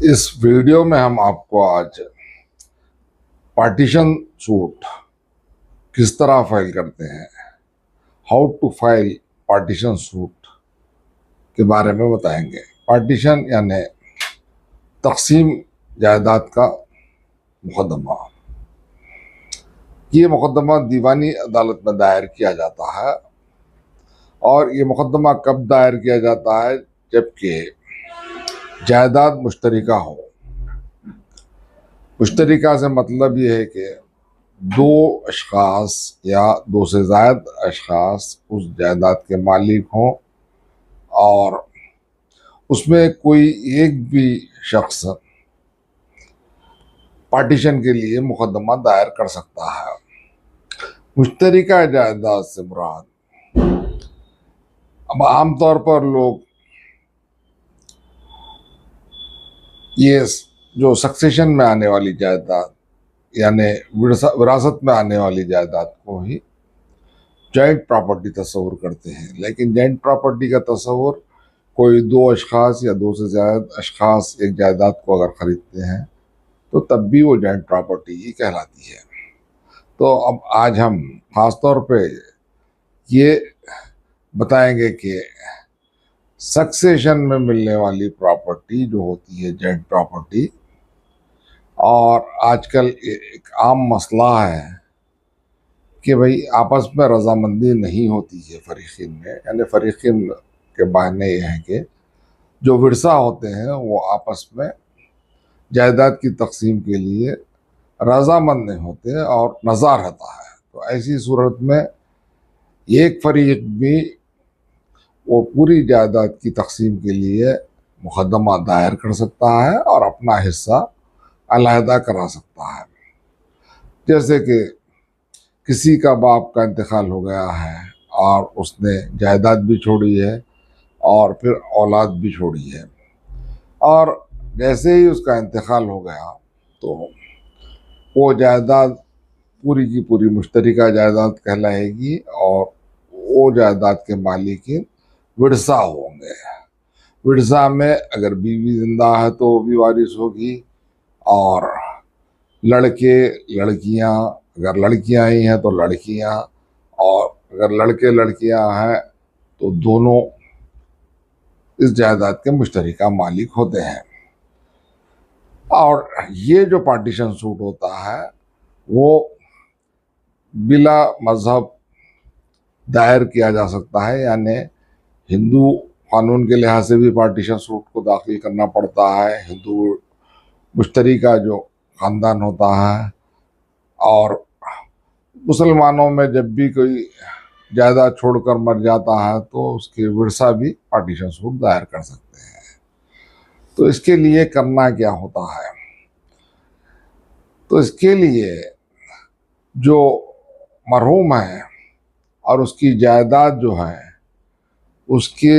इस वीडियो में हम आपको आज पार्टीशन सूट किस तरह फाइल करते हैं, how to file partition suit के बारे में बताएंगे। पार्टीशन यानी तकसीम जायदाद का मुकदमा। ये मुकदमा दीवानी अदालत में दायर किया जाता है और ये मुकदमा कब दायर किया जाता है, जबकि जायदाद मुश्तरिका हो। मुश्तरिका से मतलब ये है कि दो अशखास या दो से ज़ायद अशखास उस जायदाद के मालिक हों और उसमें कोई एक भी शख्स पार्टीशन के लिए मुकदमा दायर कर सकता है। मुश्तरिका जायदाद से मुराद, अब आमतौर पर लोग ये जो सक्सेशन में आने वाली जायदाद यानी विरासत में आने वाली जायदाद को ही जॉइंट प्रॉपर्टी तस्वुर करते हैं। लेकिन जॉइंट प्रॉपर्टी का तस्वुर कोई दो अशखास या दो से ज़्यादा अशखास एक जायदाद को अगर ख़रीदते हैं तो तब भी वो जॉइंट प्रॉपर्टी ही कहलाती है। तो अब आज हम ख़ास तौर पे ये बताएंगे कि सक्सेशन में मिलने वाली प्रॉपर्टी जो होती है जॉइंट प्रॉपर्टी, और आजकल एक आम मसला है कि भाई आपस में रजामंदी नहीं होती है फरीकीन में। यानी फरीकीन के बहाने ये हैं कि जो विरसा होते हैं वो आपस में जायदाद की तकसीम के लिए रजामंद नहीं होते और नज़ा रहता है। तो ऐसी सूरत में एक फरीक भी वो पूरी जायदाद की तकसीम के लिए मुकदमा दायर कर सकता है और अपना हिस्सा अलहदा करा सकता है। जैसे कि किसी का बाप का इंतकाल हो गया है और उसने जायदाद भी छोड़ी है और फिर औलाद भी छोड़ी है, और जैसे ही उसका इंतकाल हो गया तो वो जायदाद पूरी की पूरी मुश्तरिका जायदाद कहलाएगी और वो जायदाद के मालिकिन विरसा होंगे। विरसा में अगर बीवी जिंदा है तो वो भी वारिस होगी, और लड़के लड़कियां, अगर लड़कियां ही हैं तो लड़कियां, और अगर लड़के लड़कियां हैं तो दोनों इस जायदाद के मुश्तरिका मालिक होते हैं। और ये जो पार्टीशन सूट होता है वो बिला मजहब दायर किया जा सकता है। यानी हिंदू कानून के लिहाज से भी पार्टीशन सूट को दाखिल करना पड़ता है। हिंदू मुश्तरिका जो ख़ानदान होता है, और मुसलमानों में जब भी कोई जायदाद छोड़कर मर जाता है तो उसके विरसा भी पार्टीशन सूट दायर कर सकते हैं। तो इसके लिए करना क्या होता है, तो इसके लिए जो मरहूम है और उसकी जायदाद जो है उसके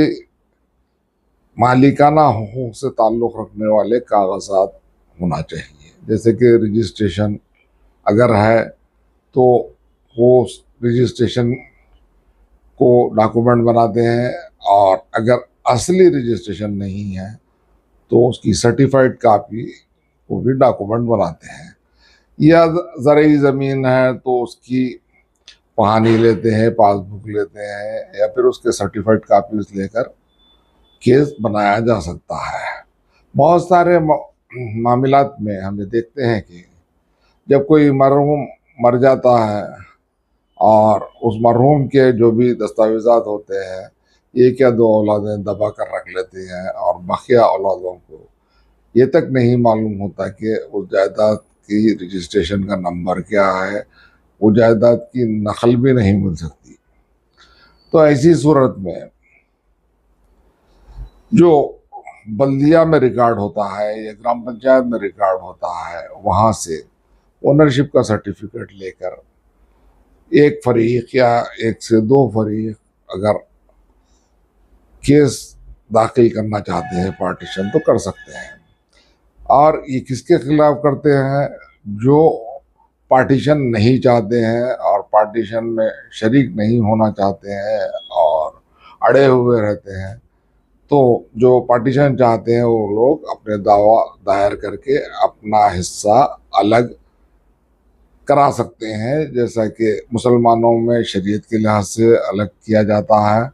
मालिकाना हुकूक से ताल्लुक़ रखने वाले कागजात होना चाहिए। जैसे कि रजिस्ट्रेशन अगर है तो वो रजिस्ट्रेशन को डॉक्यूमेंट बनाते हैं, और अगर असली रजिस्ट्रेशन नहीं है तो उसकी सर्टिफाइड कापी को भी डॉक्यूमेंट बनाते हैं। या ज़रई ज़मीन है तो उसकी पहानी लेते हैं, पासबुक लेते हैं, या फिर उसके सर्टिफाइड कापीज लेकर केस बनाया जा सकता है। बहुत सारे मामलात में हम ये देखते हैं कि जब कोई मरहूम मर जाता है और उस मरहूम के जो भी दस्तावेज़ात होते हैं एक या दो औलादें दबा कर रख लेती हैं, और बाकिया औलादों को ये तक नहीं मालूम होता कि उस जायदाद की रजिस्ट्रेशन का नंबर क्या है, वो जायदाद की नकल भी नहीं मिल सकती। तो ऐसी सूरत में जो बल्दिया में रिकॉर्ड होता है या ग्राम पंचायत में रिकॉर्ड होता है, वहाँ से ओनरशिप का सर्टिफिकेट लेकर एक फरीक या एक से दो फरीक अगर केस दाखिल करना चाहते हैं पार्टीशन तो कर सकते हैं। और ये किसके खिलाफ करते हैं? जो पार्टीशन नहीं चाहते हैं और पार्टीशन में शरीक नहीं होना चाहते हैं और अड़े हुए रहते हैं, तो जो पार्टीशन चाहते हैं वो लोग अपने दावा दायर करके अपना हिस्सा अलग करा सकते हैं, जैसा कि मुसलमानों में शरीयत के लिहाज से अलग किया जाता है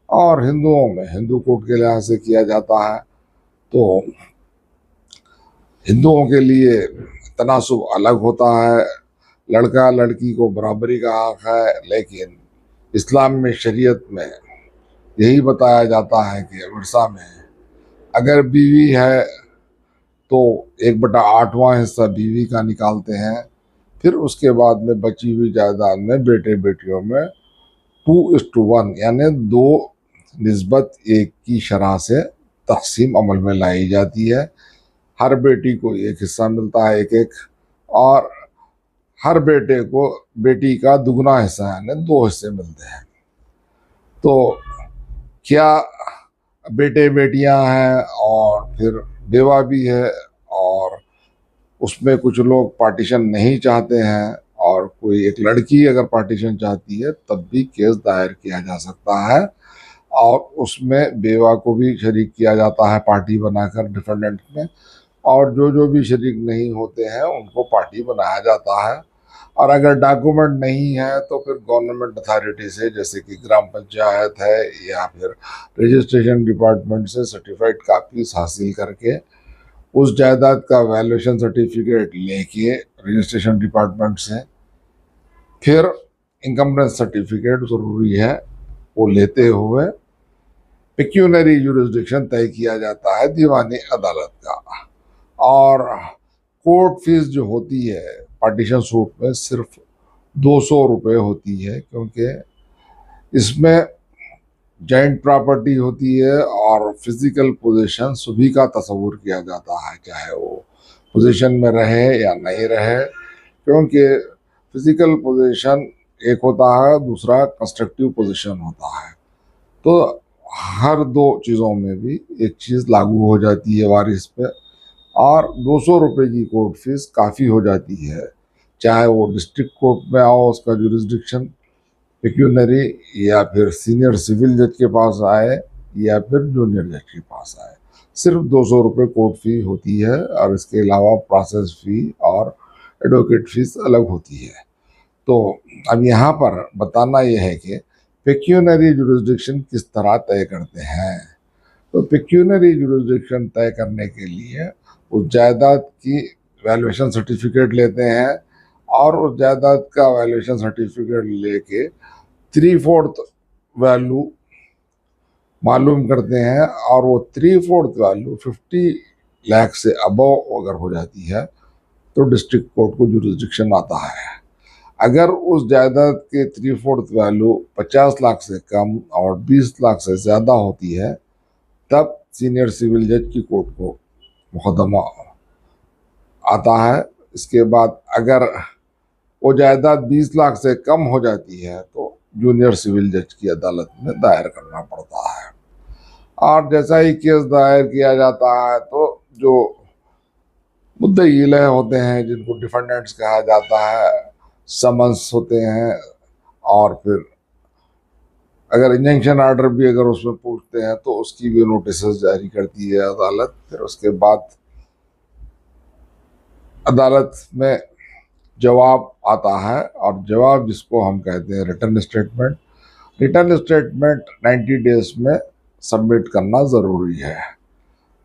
और हिंदुओं में हिंदू कोड के लिहाज से किया जाता है। तो हिंदुओं के लिए तनासुब अलग होता है, लड़का लड़की को बराबरी का हक है, लेकिन इस्लाम में शरीयत में यही बताया जाता है कि विरसा में अगर बीवी है तो 1/8वां हिस्सा बीवी का निकालते हैं, फिर उसके बाद में बची हुई जायदाद में बेटे बेटियों में 2:1 यानी 2:1 की शरह से तकसीम अमल में लाई जाती है। हर बेटी को एक हिस्सा मिलता है, एक एक, और हर बेटे को बेटी का दुगना हिस्सा यानी 2 हिस्से मिलते हैं। तो क्या बेटे बेटियां हैं और फिर बेवा भी है, और उसमें कुछ लोग पार्टीशन नहीं चाहते हैं, और कोई एक लड़की अगर पार्टीशन चाहती है तब भी केस दायर किया जा सकता है, और उसमें बेवा को भी शरीक किया जाता है पार्टी बनाकर डिफेंडेंट में, और जो भी शरीक नहीं होते हैं उनको पार्टी बनाया जाता है। और अगर डॉक्यूमेंट नहीं है तो फिर गवर्नमेंट अथॉरिटी से, जैसे कि ग्राम पंचायत है या फिर रजिस्ट्रेशन डिपार्टमेंट से सर्टिफाइड कापीज हासिल करके उस जायदाद का वैल्यूएशन सर्टिफिकेट लेके रजिस्ट्रेशन डिपार्टमेंट से, फिर इनकम सर्टिफिकेट ज़रूरी है, वो लेते हुए पिक्यूनरी जुरिस्डिक्शन तय किया जाता है दीवानी अदालत का। और कोर्ट फीस जो होती है पार्टीशन सूट में सिर्फ 200 रुपये होती है, क्योंकि इसमें जॉइंट प्रॉपर्टी होती है और फिजिकल पोजीशन सभी का तस्वुर किया जाता है, चाहे वो पोजीशन में रहे या नहीं रहे, क्योंकि फिजिकल पोजीशन एक होता है, दूसरा कंस्ट्रक्टिव पोजीशन होता है। तो हर 2 चीज़ों में भी एक चीज़ लागू हो जाती है वारिस पे, और 200 रुपये की कोर्ट फीस काफ़ी हो जाती है, चाहे वो डिस्ट्रिक्ट कोर्ट में आओ उसका जुरिस्डिक्शन पिक्यूनरी, या फिर सीनियर सिविल जज के पास आए या फिर जूनियर जज के पास आए। सिर्फ 200 रुपये कोर्ट फी होती है, और इसके अलावा प्रोसेस फी और एडवोकेट फीस अलग होती है। तो अब यहाँ पर बताना यह है कि पिक्यूनरी जुरिस्डिक्शन किस तरह तय करते हैं। तो पिक्यूनरी जुरिस्डिक्शन तय करने के लिए उस जायदाद की वैल्यूएशन सर्टिफिकेट लेते हैं, और उस जायदाद का वैल्यूएशन सर्टिफिकेट लेके 3/4 वैल्यू मालूम करते हैं, और वो 3/4 वैल्यू 50 लाख से अबव अगर हो जाती है तो डिस्ट्रिक्ट कोर्ट को जुरिस्डिक्शन आता है। अगर उस जायदाद के 3/4 वैल्यू 50 लाख से कम और 20 लाख से ज़्यादा होती है, तब सीनियर सिविल जज की कोर्ट को मुकदमा आता है। इसके बाद अगर वो जायदाद 20 लाख से कम हो जाती है तो जूनियर सिविल जज की अदालत में दायर करना पड़ता है। और जैसा ही केस दायर किया जाता है तो जो मुद्दई इलह होते हैं, जिनको डिफेंडेंट्स कहा जाता है, समन्स होते हैं, और फिर अगर इंजंक्शन ऑर्डर भी अगर उसमें पूछते हैं तो उसकी भी नोटिस जारी करती है अदालत। फिर उसके बाद अदालत में जवाब आता है, और जवाब जिसको हम कहते हैं return statement. Return statement 90 days में सबमिट करना ज़रूरी है,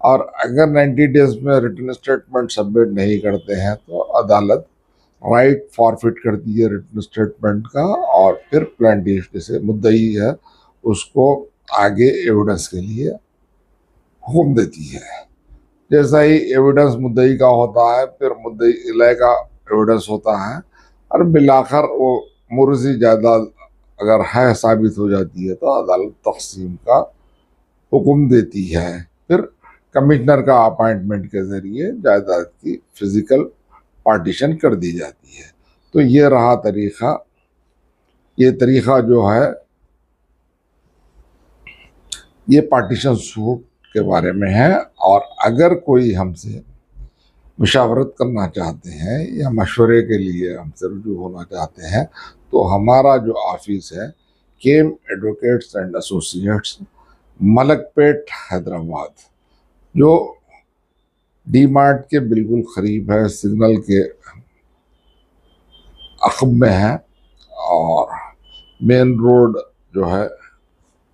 और अगर 90 डेज में रिटर्न स्टेटमेंट सबमिट नहीं करते हैं तो अदालत राइट फॉरफिट करती है रिटर्न स्टेटमेंट का, और फिर प्लेंटिफ जैसे मुद्दई है उसको आगे एविडेंस के लिए हुक्म देती है। जैसा ही एविडेंस मुद्दई का होता है फिर मुद्दई इलह का एविडेंस होता है, और मिलाकर वो मुर्जी जायदाद अगर है साबित हो जाती है तो अदालत तकसीम का हुक्म देती है। फिर कमिश्नर का अपॉइंटमेंट के जरिए जायदाद की फिजिकल पार्टीशन कर दी जाती है। तो ये रहा तरीक़ा। ये तरीक़ा जो है ये पार्टीशन सूट के बारे में है। और अगर कोई हमसे मुशावरत करना चाहते हैं या मशवरे के लिए हमसे रुजू होना चाहते हैं तो हमारा जो ऑफिस है केम advocates and associates, Malakpet Hyderabad, जो डी मार्ट के बिल्कुल करीब है, सिग्नल के अखब में है, और मेन रोड जो है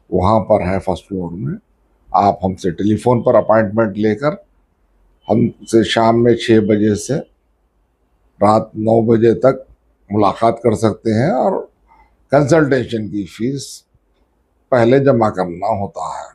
वहाँ पर है, फर्स्ट फ्लोर में। आप हमसे टेलीफोन पर अपॉइंटमेंट लेकर हमसे शाम में 6 बजे से रात 9 बजे तक मुलाकात कर सकते हैं, और कंसल्टेशन की फीस पहले जमा करना होता है।